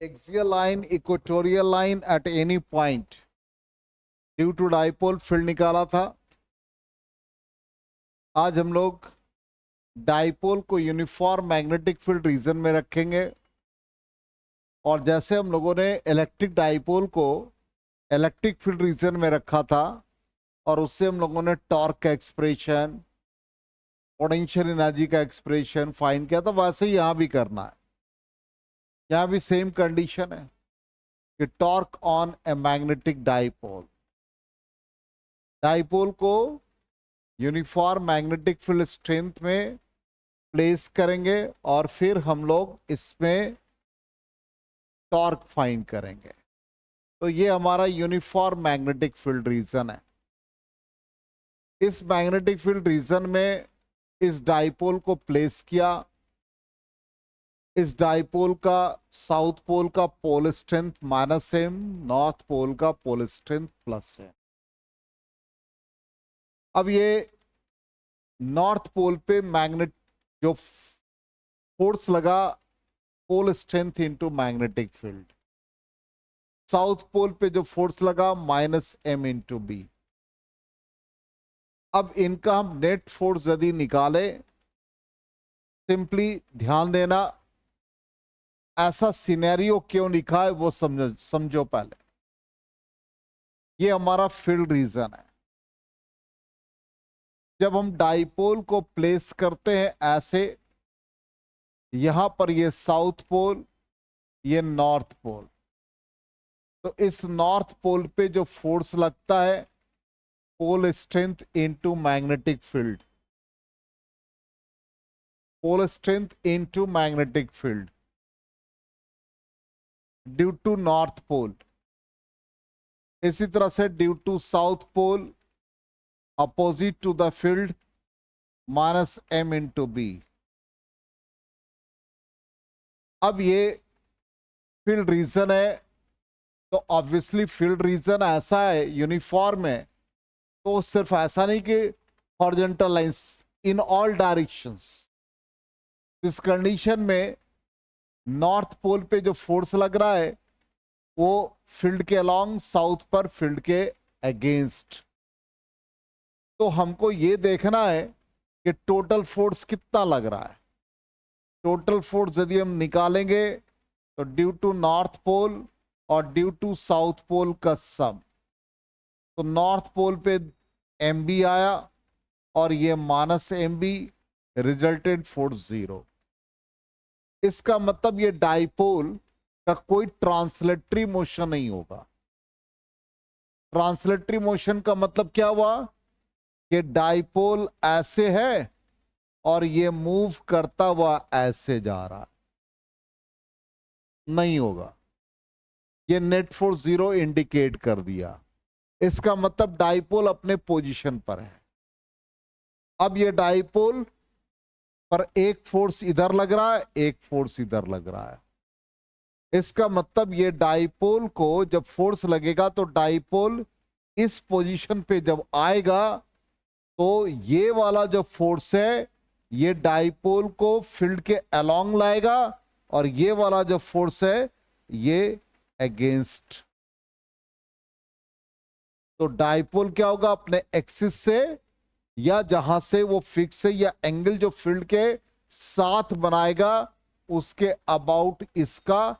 axial line, equatorial line at any point due to dipole field निकाला था। आज हम लोग डाइपोल को यूनिफॉर्म मैग्नेटिक फील्ड रीजन में रखेंगे और जैसे हम लोगों ने इलेक्ट्रिक डाइपोल को इलेक्ट्रिक फील्ड रीजन में रखा था और उससे हम लोगों ने टॉर्क का एक्सप्रेशन, पोटेंशियल एनर्जी का एक्सप्रेशन फाइंड किया था, वैसे ही यहां भी करना है। यहां भी सेम कंडीशन है कि torque on a magnetic dipole, dipole को यूनिफॉर्म मैग्नेटिक फील्ड स्ट्रेंथ में प्लेस करेंगे और फिर हम लोग इसमें टॉर्क फाइंड करेंगे। तो ये हमारा यूनिफॉर्म मैग्नेटिक फील्ड रीजन है। इस मैग्नेटिक फील्ड रीजन में इस डाइपोल को प्लेस किया। इस डाइपोल का साउथ पोल का pole strength -m, north pole का पोल स्ट्रेंथ +m। अब ये नॉर्थ पोल पे मैग्नेट जो फोर्स लगा, pole strength into magnetic field, south pole पे जो फोर्स लगा -m इंटू b। अब इनका हम नेट फोर्स यदि निकाले, सिंपली ध्यान देना, ऐसा सिनेरियो क्यों लिखा है वो समझो पहले। ये हमारा फील्ड रीजन है। जब हम डाइपोल को प्लेस करते हैं ऐसे, यहां पर ये साउथ पोल, ये नॉर्थ पोल, तो इस नॉर्थ पोल पे जो फोर्स लगता है, pole strength into magnetic field, pole strength into magnetic field due to north pole. इसी तरह से due to south pole opposite to the field -m into b। अब ये फील्ड रीजन है, तो ऑब्वियसली फील्ड रीजन ऐसा है, यूनिफॉर्म है, तो सिर्फ ऐसा नहीं कि horizontal lines, in all directions. इस कंडीशन में नॉर्थ पोल पे जो फोर्स लग रहा है वो फील्ड के अलोंग, साउथ पर फील्ड के अगेंस्ट। तो हमको ये देखना है कि टोटल फोर्स कितना लग रहा है। टोटल फोर्स यदि हम निकालेंगे तो ड्यू टू नॉर्थ पोल और ड्यू टू साउथ पोल का सम, तो नॉर्थ पोल पे mb आया और ये -mb, रिजल्टेड फोर्स 0। इसका मतलब ये डाइपोल का कोई ट्रांसलेटरी मोशन नहीं होगा। ट्रांसलेटरी मोशन का मतलब क्या हुआ कि डाइपोल ऐसे है और ये मूव करता हुआ ऐसे जा रहा है, नहीं होगा। ये नेट फोर्स 0 इंडिकेट कर दिया। इसका मतलब डाइपोल अपने पोजीशन पर है। अब ये डाइपोल पर एक फोर्स इधर लग रहा है, एक फोर्स इधर लग रहा है। इसका मतलब ये डाइपोल को जब फोर्स लगेगा तो डाइपोल इस पोजीशन पे जब आएगा तो ये वाला जो फोर्स है ये डाइपोल को फील्ड के अलोंग लाएगा और ये वाला जो फोर्स है ये अगेंस्ट। तो डाइपोल क्या होगा, अपने एक्सिस से या जहां से वो फिक्स है या एंगल जो फील्ड के साथ बनाएगा उसके अबाउट इसका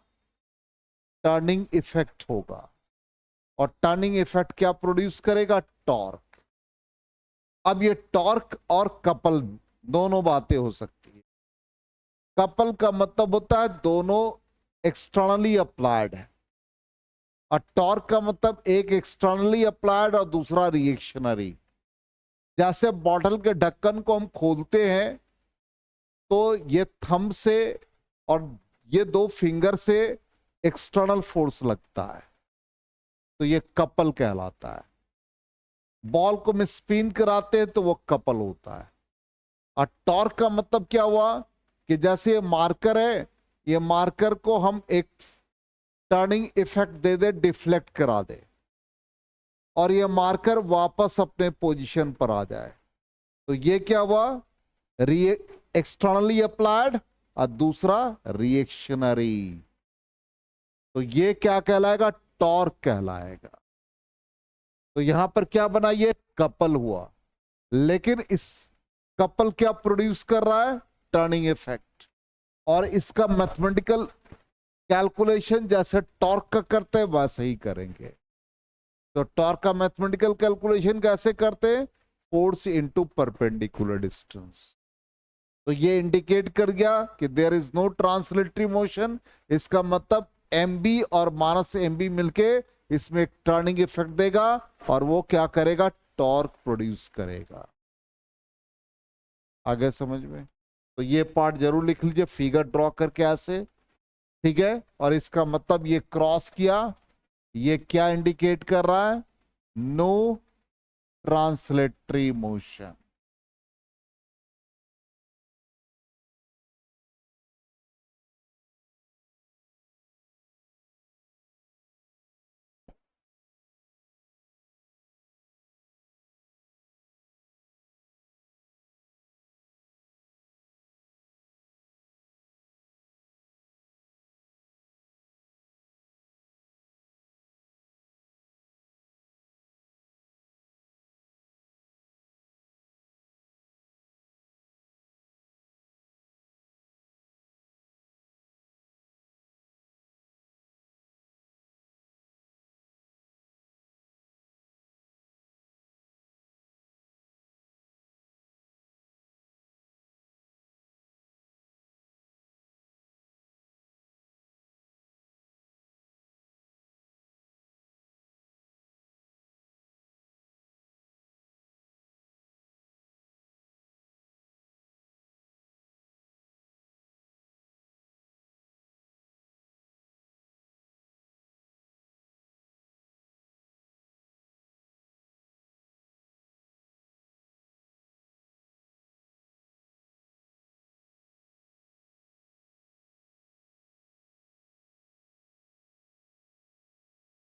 टर्निंग इफेक्ट होगा। और टर्निंग इफेक्ट क्या प्रोड्यूस करेगा, टॉर्क। अब ये टॉर्क और कपल दोनों बातें हो सकती है। कपल का मतलब होता है दोनों एक्सटर्नली अप्लाइड है, और टॉर्क का मतलब एक एक्सटर्नली अप्लाइड और दूसरा रिएक्शनरी। जैसे बॉटल के ढक्कन को हम खोलते हैं तो ये थंब से और ये 2 फिंगर से एक्सटर्नल फोर्स लगता है, तो ये कपल कहलाता है। बॉल को हम स्पिन कराते हैं तो वो कपल होता है। और टॉर्क का मतलब क्या हुआ कि जैसे ये मार्कर है, ये मार्कर को हम एक टर्निंग इफेक्ट दे दे, डिफ्लेक्ट करा दे, और ये मार्कर वापस अपने पोजीशन पर आ जाए, तो ये क्या हुआ, एक्सटर्नली अप्लाइड और दूसरा रिएक्शनरी। तो ये क्या कहलाएगा? टॉर्क कहलाएगा। तो यहां पर क्या बना? ये कपल हुआ, लेकिन इस कपल क्या प्रोड्यूस कर रहा है? Turning effect. और इसका मैथमेटिकल कैलकुलेशन जैसे टॉर्क का करते हैं वैसे ही करेंगे। तो टॉर्क का मैथमेटिकल कैलकुलेशन कैसे करते हैं? Force into perpendicular distance. तो ये इंडिकेट कर गया कि there is no translatory motion. इसका मतलब एम बी और माइनस एम बी मिलके इसमें एक टर्निंग इफेक्ट देगा और वो क्या करेगा? टॉर्क प्रोड्यूस करेगा। आगे समझ में? तो ये पार्ट जरूर लिख लीजिए, फिगर ड्रॉ करके ऐसे, ठीक है। और इसका मतलब ये क्रॉस किया, ये क्या इंडिकेट कर रहा है? No translatory motion.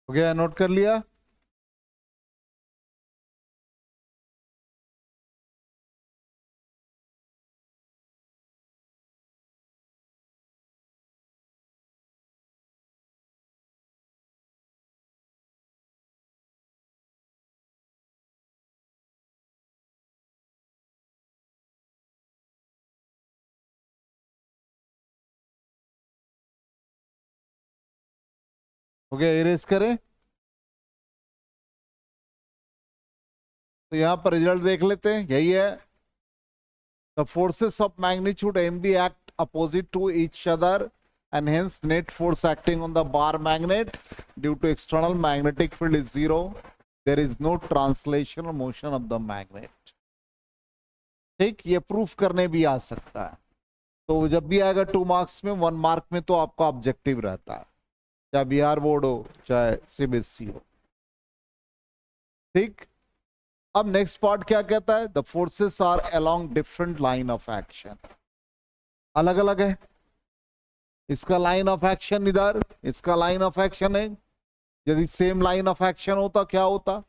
हो गया? नोट कर लिया? हो गया? इरेज करें। तो यहां पर रिजल्ट देख लेते हैं, यही है। The forces of magnitude M B act opposite to each other and hence net force acting on the bar magnet due to external magnetic field is zero. There is no translational motion of the magnet. ठीक, ये proof करने भी आ सकता है। तो जब भी आएगा 2 मार्क्स में, 1 मार्क में तो आपका ऑब्जेक्टिव रहता है, चाहे बिहार बोर्ड हो चाहे सीबीएसई हो। ठीक। अब नेक्स्ट पार्ट क्या कहता है? The forces are along different line of action. अलग अलग है, इसका लाइन ऑफ एक्शन इधर, इसका लाइन ऑफ एक्शन है। यदि सेम लाइन ऑफ एक्शन होता क्या होता?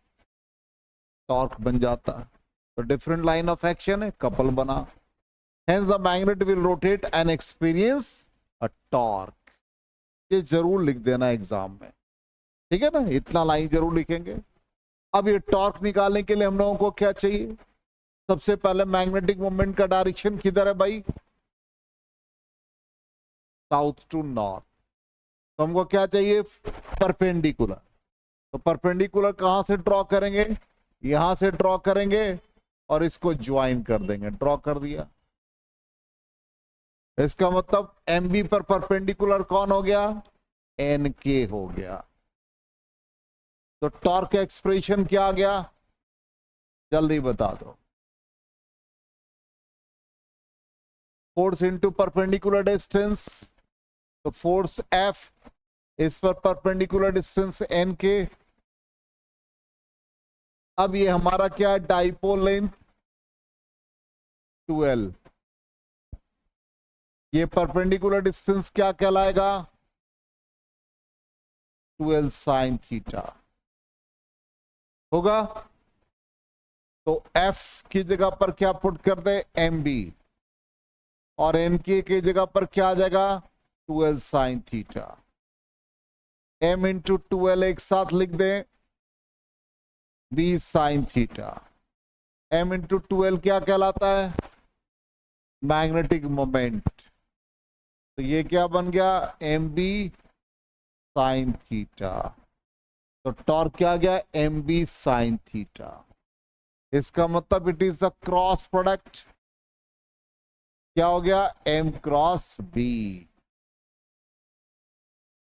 टॉर्क बन जाता। तो डिफरेंट लाइन ऑफ एक्शन है, कपल बना। Hence the magnet will rotate and experience a torque. ये जरूर लिख देना एग्जाम में, ठीक है ना? इतना लाइन जरूर लिखेंगे। अब ये टॉर्क निकालने के लिए हम लोगों को क्या चाहिए? सबसे पहले मैग्नेटिक मोमेंट का डायरेक्शन किधर है भाई? South to north. तो हमको क्या चाहिए? परपेंडिकुलर। तो परपेंडिकुलर कहां से ड्रॉ करेंगे? यहां से ड्रॉ करेंगे और इसको ज्वाइन कर देंगे। ड्रॉ कर दिया। इसका मतलब एम बी पर परपेंडिकुलर कौन हो गया? एन के हो गया। तो टॉर्क एक्सप्रेशन क्या आ गया? जल्दी बता दो। Force into perpendicular distance. तो फोर्स एफ इस पर परपेंडिकुलर डिस्टेंस एन के। अब ये हमारा क्या है? Dipole length 12। ये परपेंडिकुलर डिस्टेंस क्या कहलाएगा? 12 साइन थीटा होगा। तो एफ की जगह पर क्या पुट कर दे? M B. और एन के जगह पर क्या आ जाएगा? 12 sign theta. m into 2l एक साथ लिख दें, b sine theta. m into 2l क्या कहलाता है? Magnetic moment. तो ये क्या बन गया? M B sine theta. तो टॉर्क क्या गया? M B sine theta. इसका मतलब it is the cross product, क्या हो गया? M cross B.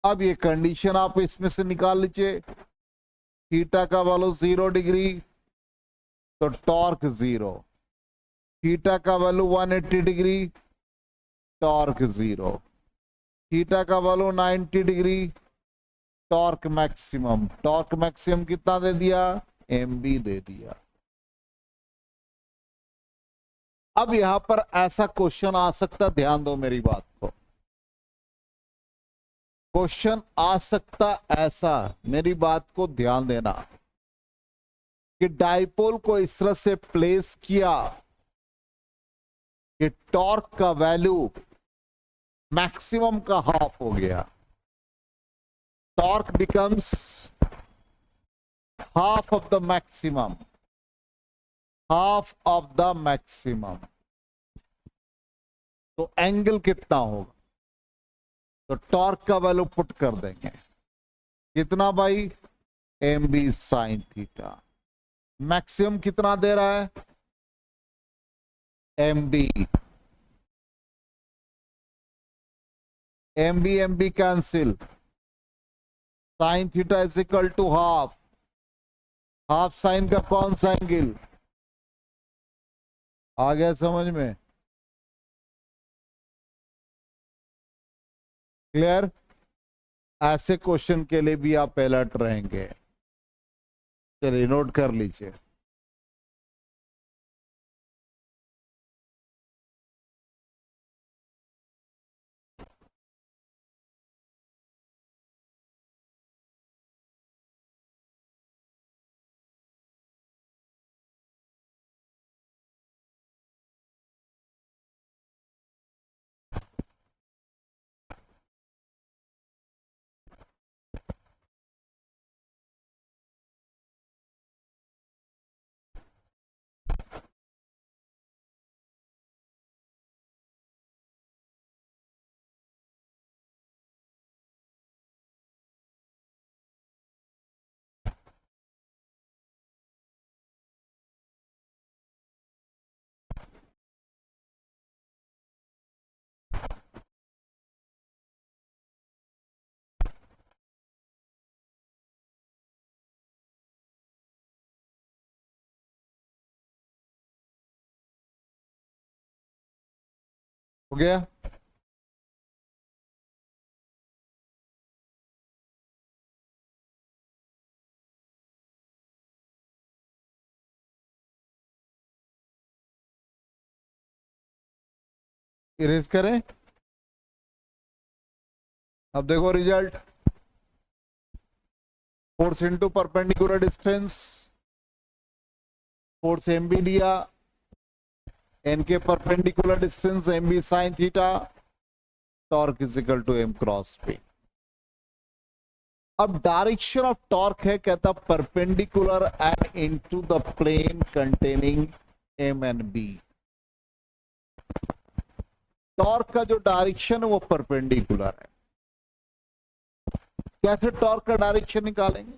अब ये कंडीशन आप इसमें से निकाल लीजिए, थीटा का वैल्यू 0 डिग्री तो टॉर्क 0, थीटा का वैल्यू 180 डिग्री टॉर्क 0, थीटा का value 90 degree torque maximum. Torque maximum कितना दे दिया? एम बी दे दिया। अब यहां पर ऐसा क्वेश्चन आ सकता, ध्यान दो मेरी बात को, क्वेश्चन आ सकता ऐसा, मेरी बात को ध्यान देना, कि डाइपोल को इस तरह से प्लेस किया कि टॉर्क का वैल्यू मैक्सिमम का हाफ हो गया। Torque becomes half of the maximum, half of the maximum. तो एंगल कितना होगा? तो टॉर्क का वैल्यू पुट कर देंगे, कितना भाई? M B sine theta. Maximum कितना दे रहा है? M B. M B cancel, sine theta is equal to half, half sine का कौन सा एंगल? आ गया समझ में? क्लियर? ऐसे क्वेश्चन के लिए भी आप अलर्ट रहेंगे। चलिए नोट कर लीजिए। हो गया? इरेज करें। अब देखो result, force into perpendicular distance, force M B लिया, एन के perpendicular distance M B sine theta, torque is equal to M cross B. अब डायरेक्शन ऑफ टॉर्क है, कहता perpendicular and into the plane containing M and B. Torque का जो direction है वो परपेंडिकुलर है। कैसे टॉर्क का डायरेक्शन निकालेंगे?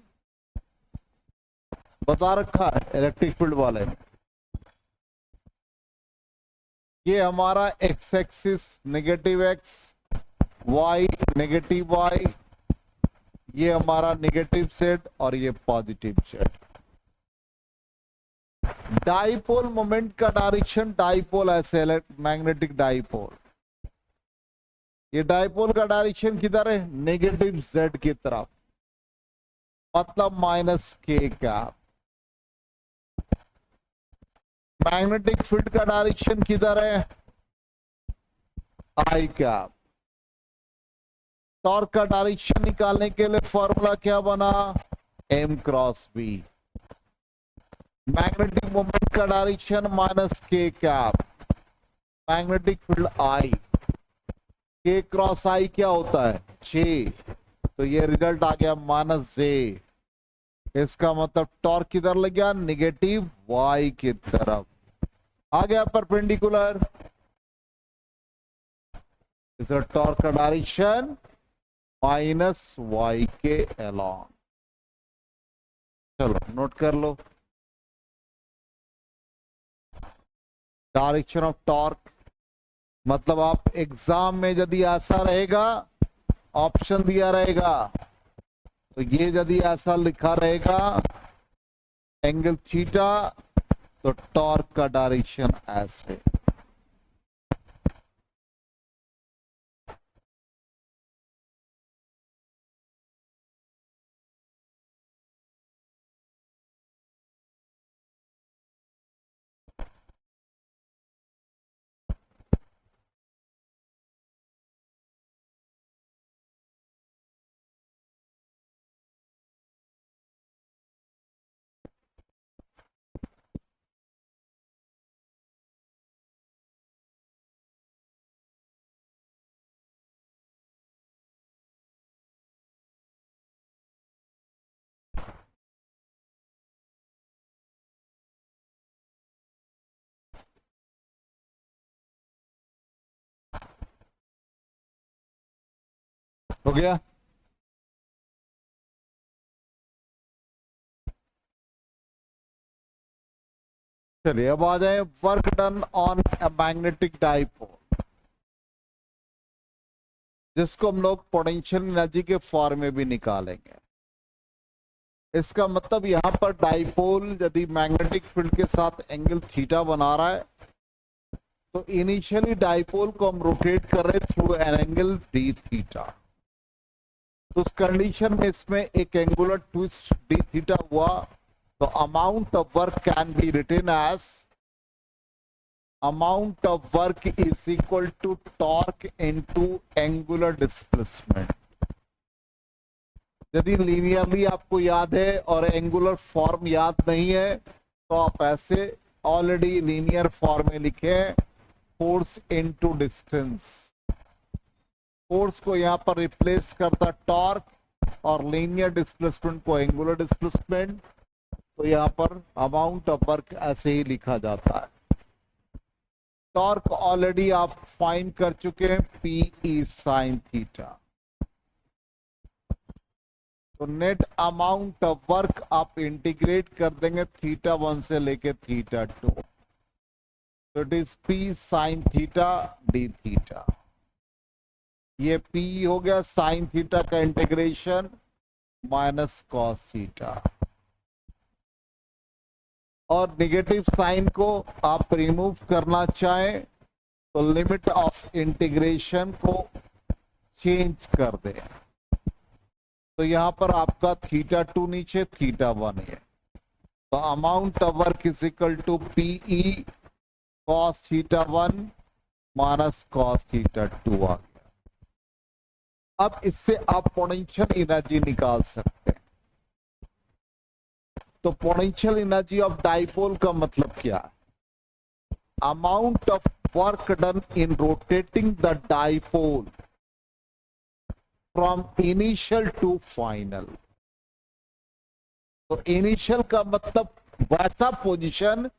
बता रखा है इलेक्ट्रिक फील्ड वाले ने। ये हमारा X axis negative X, Y negative Y, ये हमारा नेगेटिव सेट और ये पॉजिटिव सेट। डाइपोल मोमेंट का डायरेक्शन, डाइपोल ऐसे मैग्नेटिक डाइपोल, ये डाइपोल का डायरेक्शन किधर है? नेगेटिव जेड की तरफ, मतलब माइनस के का। मैग्नेटिक फील्ड का डायरेक्शन किधर है? आई का। टॉर्क का डायरेक्शन निकालने के लिए फॉर्मूला क्या बना? M cross B. Magnetic moment का direction minus K cap, magnetic field I, K cross आई क्या होता है? जे। तो ये रिजल्ट आ गया -J। इसका मतलब टॉर्क किधर लग गया, निगेटिव y की तरफ आ गया परपेंडिकुलर। इस टॉर्क का डायरेक्शन -y के अलोंग। चलो नोट कर लो, डायरेक्शन ऑफ टॉर्क मतलब आप एग्जाम में यदि ऐसा रहेगा, ऑप्शन दिया रहेगा, तो ये यदि ऐसा लिखा रहेगा एंगल थीटा, तो टॉर्क का डायरेक्शन ऐसे। हो गया। चलिए अब आ जाए work done on a magnetic dipole, जिसको हम लोग पोटेंशियल एनर्जी के फॉर्म में भी निकालेंगे। इसका मतलब यहां पर डाइपोल यदि मैग्नेटिक फील्ड के साथ एंगल थीटा बना रहा है, तो इनिशियली डाइपोल को हम रोटेट कर रहे through an angle D theta. तो उस कंडीशन में इसमें एक एंगुलर ट्विस्ट डी थीटा हुआ, तो amount of work can be written as amount of work is equal to torque into angular displacement. यदि लीनियरली आपको याद है और एंगुलर फॉर्म याद नहीं है, तो आप ऐसे ऑलरेडी लीनियर फॉर्म में लिखे फोर्स इनटू डिस्टेंस। फोर्स को यहां पर रिप्लेस करता टॉर्क और लीनियर डिस्प्लेसमेंट को एंगुलर डिस्प्लेसमेंट, तो यहां पर अमाउंट ऑफ वर्क ऐसे ही लिखा जाता है। टॉर्क ऑलरेडी आप फाइंड कर चुके हैं, P sin थीटा। तो नेट अमाउंट ऑफ वर्क आप इंटीग्रेट कर देंगे θ1 से लेके θ2, तो it is P sin theta D theta. ये P हो गया sin थीटा का इंटीग्रेशन माइनस कॉस थीटा, और निगेटिव साइन को आप रिमूव करना चाहें तो लिमिट ऑफ इंटीग्रेशन को चेंज कर दें, तो यहां पर आपका θ2 नीचे θ1 है। तो amount of work is equal to PE cos θ1 minus cos θ2 आ गया। अब इससे आप पोटेंशियल एनर्जी निकाल सकते हैं। तो पोटेंशियल एनर्जी ऑफ डाइपोल का मतलब क्या है? Amount of work done in rotating the dipole from initial to final. तो इनिशियल का मतलब वैसा पोजीशन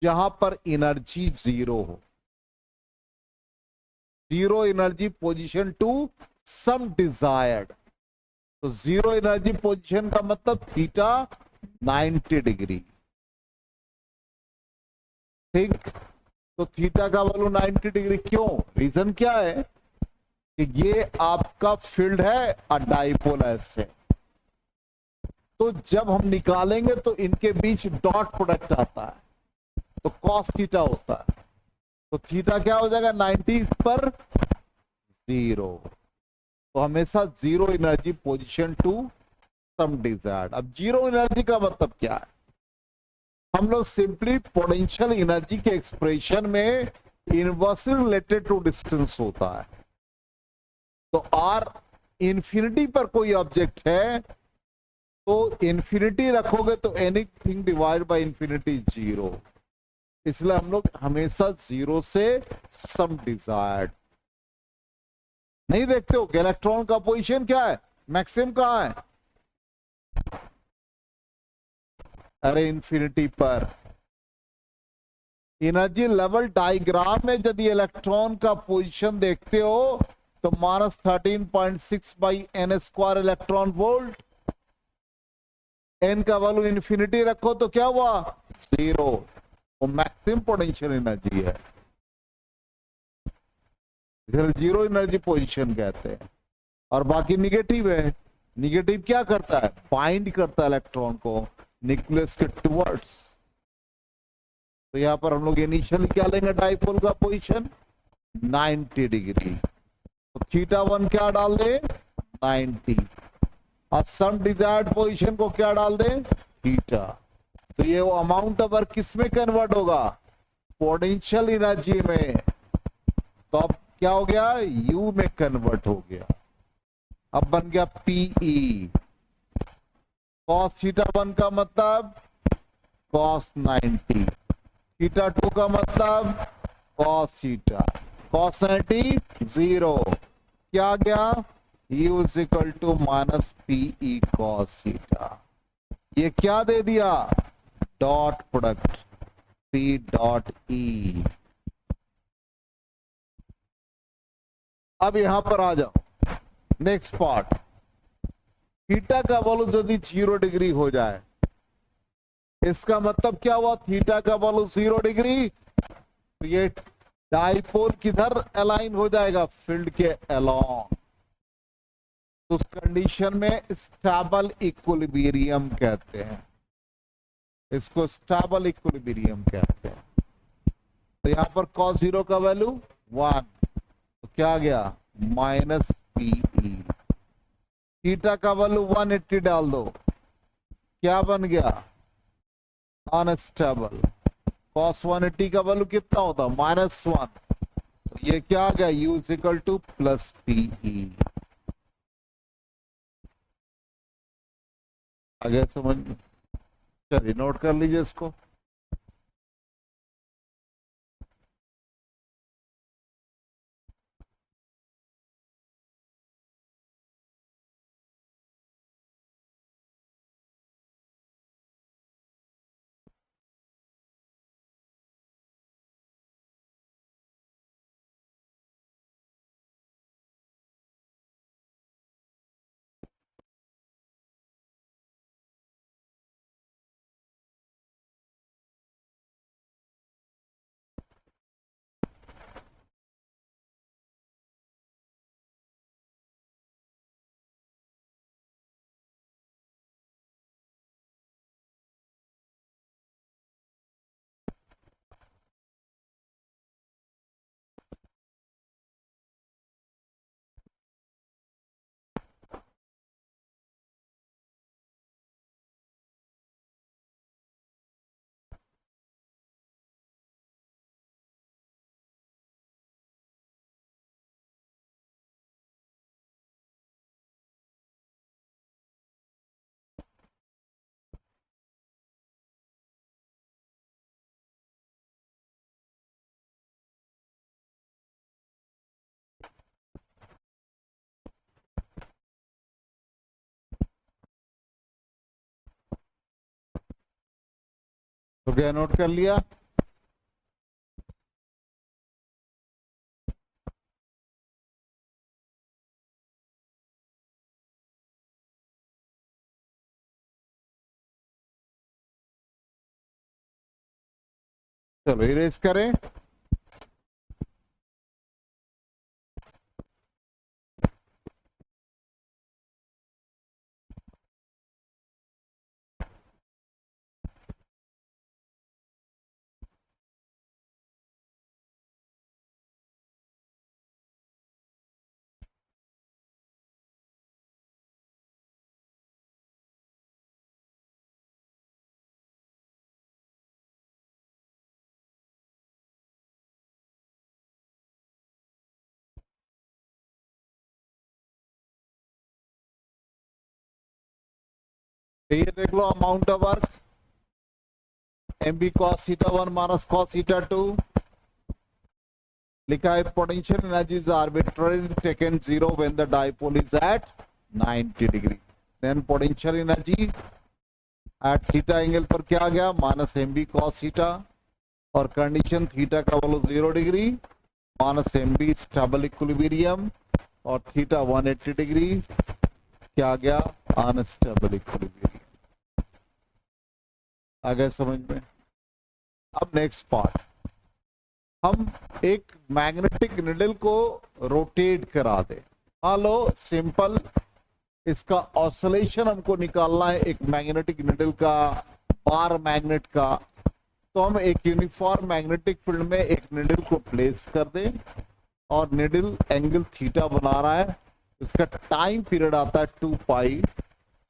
जहां पर एनर्जी जीरो हो, zero energy position to some desired. तो जीरो एनर्जी पोजीशन का मतलब थीटा 90 डिग्री, ठीक। तो थीटा का वैल्यू 90 डिग्री क्यों? रीजन क्या है कि ये आपका फील्ड है और डाइपोल ऐसे, तो जब हम निकालेंगे तो इनके बीच डॉट प्रोडक्ट आता है, तो कॉस थीटा होता है। तो थीटा क्या हो जाएगा 90 पर जीरो। तो हमेशा zero energy position to some desired. अब जीरो एनर्जी का मतलब क्या है? हम लोग सिंपली पोटेंशियल एनर्जी के एक्सप्रेशन में इनवर्सली रिलेटेड टू डिस्टेंस होता है। तो आर इंफिनिटी पर कोई ऑब्जेक्ट है तो इंफिनिटी रखोगे तो anything divide by infinity zero, इसलिए हम लोग हमेशा जीरो से सम डिजायर्ड नहीं देखते हो। इलेक्ट्रॉन का पोजीशन क्या है? मैक्सिमम कहां है? अरे इन्फिनिटी पर। एनर्जी लेवल डायग्राम में यदि इलेक्ट्रॉन का पोजीशन देखते हो तो -13.6 by N square electron volt. N का वैल्यू इन्फिनिटी रखो तो क्या हुआ? 0। वो मैक्सिमम पोटेंशियल एनर्जी है, जीरो एनर्जी पोजीशन कहते हैं। और बाकी निगेटिव है। निगेटिव क्या करता है? बाइंड करता है इलेक्ट्रॉन को न्यूक्लियस के टुवर्ड्स। तो यहां पर हम लोग इनिशियली क्या लेंगे? डाइपोल का पोजीशन 90 डिग्री। तो θ1 क्या डाल दे? 90। और सम डिजायर्ड पोजीशन को क्या डाल दे? थीटा। तो ये वो अमाउंट ऑफ वर्क किस में कन्वर्ट होगा? पोटेंशियल एनर्जी में। तो अब क्या हो गया? यू में कन्वर्ट हो गया। अब बन गया पीई। कॉस θ1 का मतलब कॉस 90, θ2 का मतलब कॉस थीटा, कॉस 90 0। क्या आ गया? U is equal to minus PE cos theta. ये क्या दे दिया? Dot product P dot E। अब यहां पर आ जाओ, नेक्स्ट पार्ट। थीटा का वैल्यू यदि 0 डिग्री हो जाए, इसका मतलब क्या हुआ? थीटा का वैल्यू 0 डिग्री, तो ये डाइपोल किधर अलाइन हो जाएगा? फील्ड के अलोंग। तो उस कंडीशन में स्टेबल इक्विलिब्रियम कहते हैं, इसको स्टेबल इक्विलिब्रियम कहते हैं। तो यहां पर cos 0 का वैल्यू 1, तो क्या आ गया? Minus PE. थीटा का वैल्यू 180 डाल दो, क्या बन गया? अनस्टेबल। cos 180 का वैल्यू कितना होता? -1। तो ये क्या आ गया? U is equal two plus PE. आगे समझ, चलिए नोट कर लीजिए इसको। तो क्या नोट कर लिया? चलो इरेज करें। ये देख लो, amount of work mb cos θ1 minus cos θ2 लिखा है। Potential energy is arbitrary taken 0 when the dipole is at 90 degree. Then potential energy at theta angle पर क्या आ गया, minus M B cos theta, और कंडीशन थीटा का value 0 degree, minus M B stable equilibrium, और theta 180 degree, क्या आ गया, अनस्टेबल इक्विलिब्रियम। आ गया समझ में। अब नेक्स्ट पार्ट, हम एक मैग्नेटिक निडल को रोटेट करा दे। मान लो सिंपल इसका ऑसिलेशन हमको निकालना है एक मैग्नेटिक निडल का, बार मैग्नेट का। तो हम एक यूनिफॉर्म मैग्नेटिक फील्ड में एक निडल को प्लेस कर दें और निडल एंगल थीटा बना रहा है। इसका टाइम पीरियड आता है 2 pi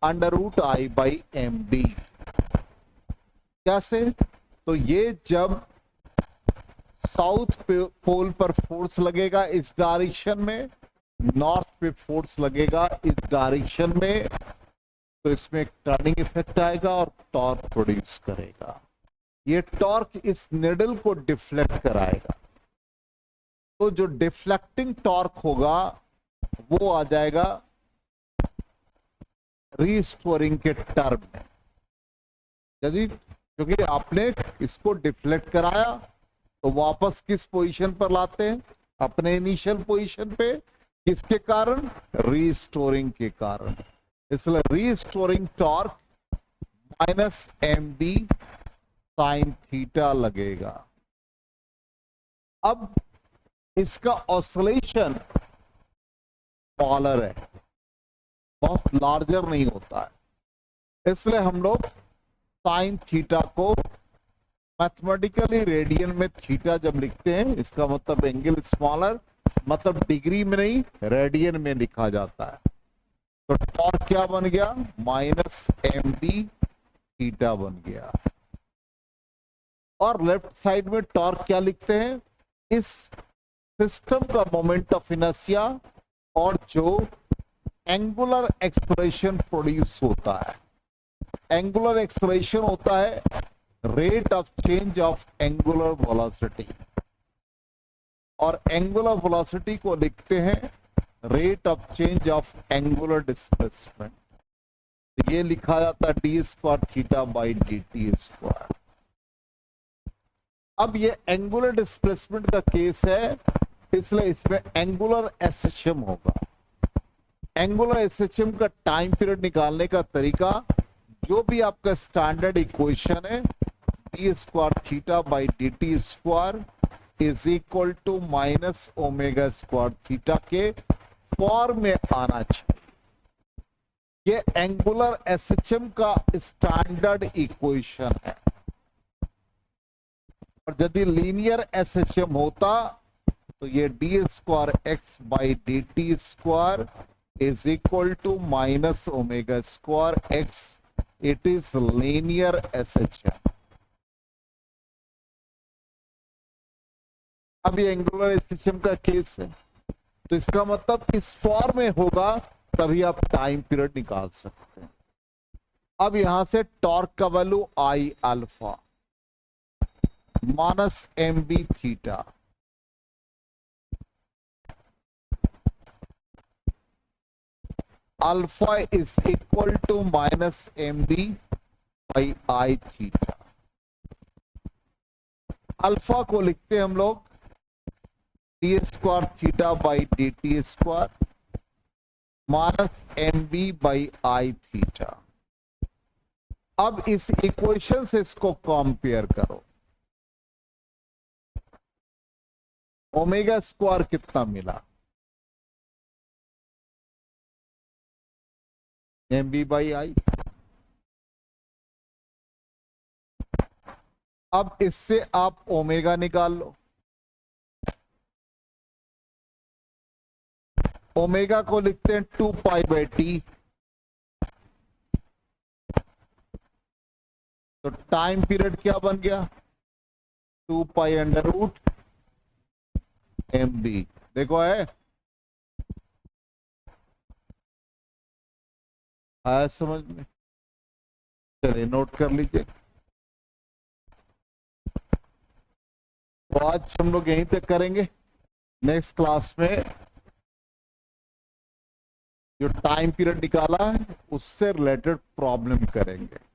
under root I by M B. कैसे, तो ये जब साउथ पोल पर फोर्स लगेगा इस डायरेक्शन में, नॉर्थ पे फोर्स लगेगा इस डायरेक्शन में, तो इसमें एक टर्निंग इफेक्ट आएगा और टॉर्क प्रोड्यूस करेगा। ये टॉर्क इस निडल को डिफ्लेक्ट कराएगा। तो जो डिफ्लेक्टिंग टॉर्क होगा वो आ जाएगा रीस्टोरिंग के टर्म में। यदि क्योंकि आपने इसको डिफ्लेक्ट कराया तो वापस किस पोजीशन पर लाते हैं, अपने इनिशियल पोजीशन पे। किसके कारण, रीस्टोरिंग के कारण। इसलिए restoring torque minus M B sine theta लगेगा। अब इसका ऑसिलेशन स्मॉलर है, बहुत लार्जर नहीं होता है। इसलिए हम लोग साइन थीटा को मैथमेटिकली रेडियन में थीटा जब लिखते हैं, इसका मतलब एंगल स्मॉलर, मतलब डिग्री में नहीं रेडियन में लिखा जाता है। तो टॉर्क क्या बन गया, माइनस एम बी थीटा बन गया। और लेफ्ट साइड में टॉर्क क्या लिखते हैं, इस सिस्टम का मोमेंट ऑफ इनर्शिया और जो एंगुलर एक्सलेरेशन प्रोड्यूस होता है। एंगुलर एक्सलेरेशन होता है rate of change of angular velocity, और एंगुलर वेलोसिटी को लिखते हैं rate of change of angular displacement. तो ये लिखा जाता है D square theta by D T square. अब ये एंगुलर डिस्प्लेसमेंट का केस है, इसलिए इसमें एंगुलर एसएचएम होगा। एंगुलर एसएचएम का टाइम पीरियड निकालने का तरीका, जो भी आपका स्टैंडर्ड इक्वेशन है, D square theta by D T square is equal to minus omega square theta के फॉर्म में आना चाहिए। ये एंगुलर एसएचएम का स्टैंडर्ड इक्वेशन है। और यदि लीनियर एसएचएम होता तो ये D square X by D T square is equal to minus omega square X. It is linear SHM. अब ये एंगुलर एसएचएम का केस है, तो इसका मतलब इस फॉर्म में होगा तभी आप टाइम पीरियड निकाल सकते हैं। अब यहां से टॉर्क का value I alpha minus M B theta, alpha is equal to minus M B by I theta. Alpha को लिखते हैं हम लोग D square theta by D T square minus M B by I theta. अब इस equation से इसको compare करो, ओमेगा स्क्वायर कितना मिला, एम बी बाई आई। अब इससे आप ओमेगा निकाल लो। ओमेगा को लिखते हैं 2 पाई बाई टी। तो टाइम पीरियड क्या बन गया, 2 pi under root M B. देखो है आया समझ में, चलिए नोट कर लीजिए। तो आज हम लोग यहीं तक करेंगे। नेक्स्ट क्लास में जो टाइम पीरियड निकाला है उससे रिलेटेड प्रॉब्लम करेंगे।